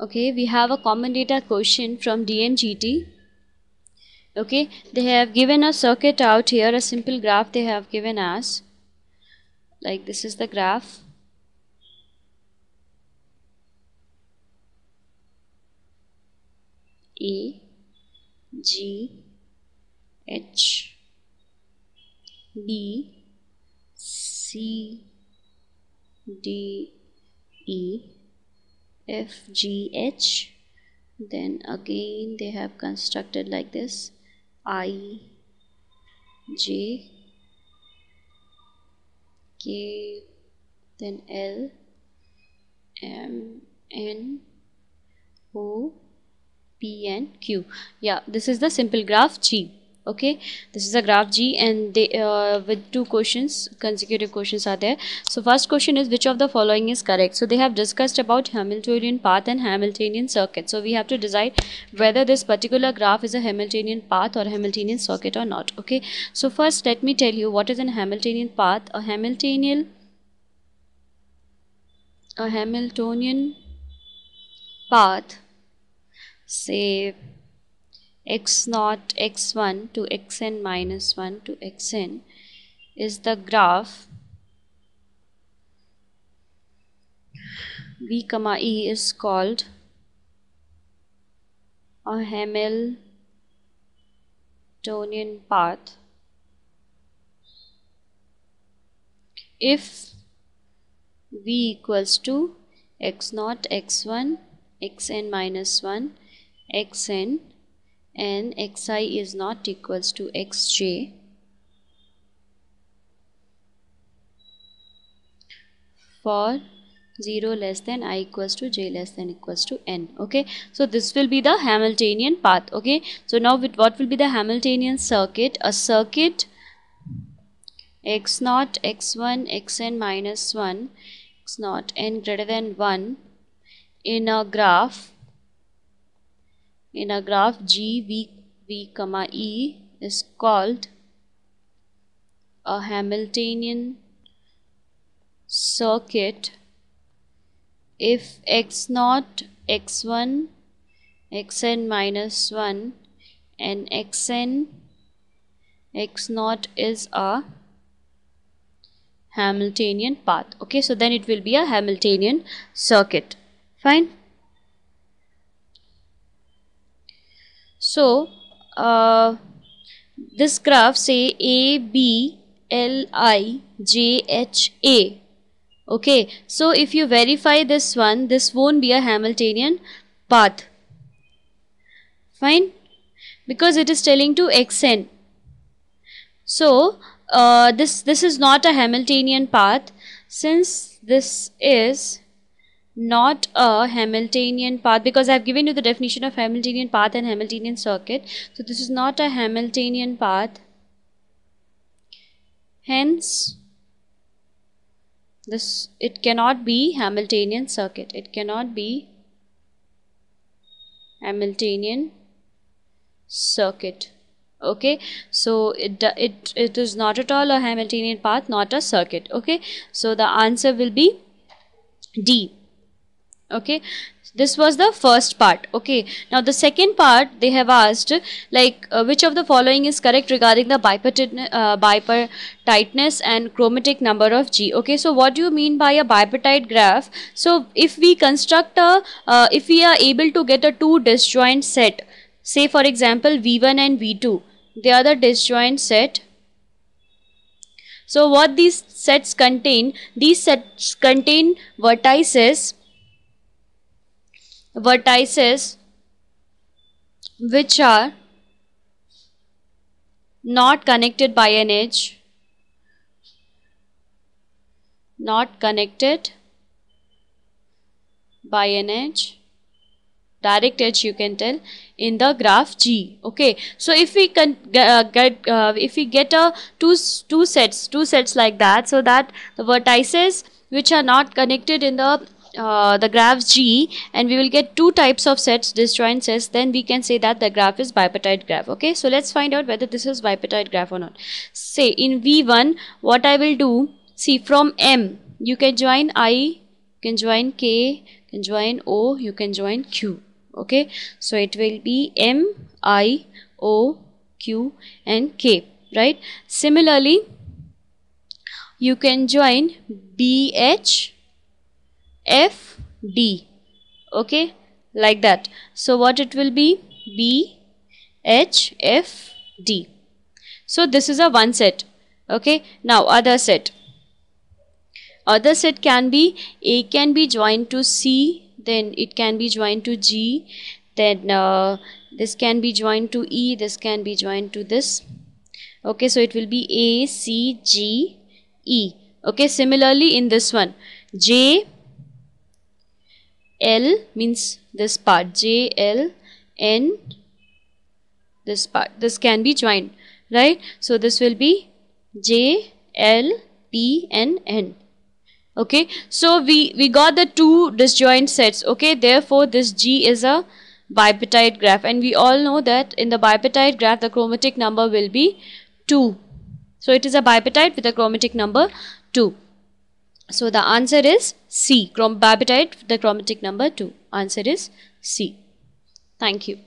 Okay, we have a common data question from DNGT. Okay, they have given a circuit out here, a simple graph they have given us. Like this is the graph. A, G, H, B, C, D, E, F, G, H. Then again they have constructed like this: I, J, K, then L, M, N, O, P and Q. Yeah, this is the simple graph G. Okay, this is a graph G, and they with two questions, consecutive questions are there. So first question is, which of the following is correct? So they have discussed about Hamiltonian path and Hamiltonian circuit. So we have to decide whether this particular graph is a Hamiltonian path or Hamiltonian circuit or not. Okay, so first let me tell you what is a Hamiltonian path. A Hamiltonian path, say x0 x1 to xn minus 1 to xn, is the graph v comma e is called a Hamiltonian path if v equals to x0 x1 xn minus 1 xn and xi is not equals to xj for 0 less than I equals to j less than equals to n. Okay, so this will be the Hamiltonian path. Okay, so now with what will be the Hamiltonian circuit? A circuit x0 x1 xn minus 1 x0 n greater than 1 in a graph G v comma e is called a Hamiltonian circuit if x0 x1 xn minus 1 and xn x0 is a Hamiltonian path. Okay, so then it will be a Hamiltonian circuit. Fine. So this graph say A, B, L, I, J, H, A. Okay, so if you verify this one, this won't be a Hamiltonian path. Fine, because it is telling to xn. So this is not a Hamiltonian path. Since this is not a Hamiltonian path, because I have given you the definition of Hamiltonian path and Hamiltonian circuit, so this is not a Hamiltonian path. Hence it cannot be Hamiltonian circuit. It cannot be Hamiltonian circuit. Okay, so it is not at all a Hamiltonian path, not a circuit. Okay, so the answer will be D. Okay, this was the first part. Okay, now the second part they have asked like which of the following is correct regarding the bipartiteness and chromatic number of G. Okay, so what do you mean by a bipartite graph? So if we construct a if we are able to get a two disjoint set, say for example V1 and V2, they are the disjoint set. So what these sets contain? These sets contain vertices which are not connected by an edge, direct edge you can tell, in the graph G. Okay, so if we get a two sets like that, so that the vertices which are not connected in the graph G, and we will get two types of sets, disjoint sets, then we can say that the graph is bipartite graph. Okay, so let's find out whether this is bipartite graph or not. Say in V1, what I will do, see from M you can join I, you can join K, you can join O, you can join Q. Okay, so it will be M, I, O, Q and K, right? Similarly, you can join B, H, F, D. Okay, like that. So what it will be? B, H, F, D. So this is a one set. Okay, now other set. Other set can be A can be joined to C, then it can be joined to G, then this can be joined to E, this can be joined to this. Okay, so it will be A, C, G, E. Okay, similarly in this one, J, L means this part, J, L, N, this part, this can be joined, right? So this will be J, L, P and N. Okay, so we got the two disjoint sets. Okay, therefore this G is a bipetide graph, and we all know that in the bipetide graph the chromatic number will be 2. So it is a bipetide with a chromatic number 2. So the answer is C. Bipetide, the chromatic number 2. Answer is C. Thank you.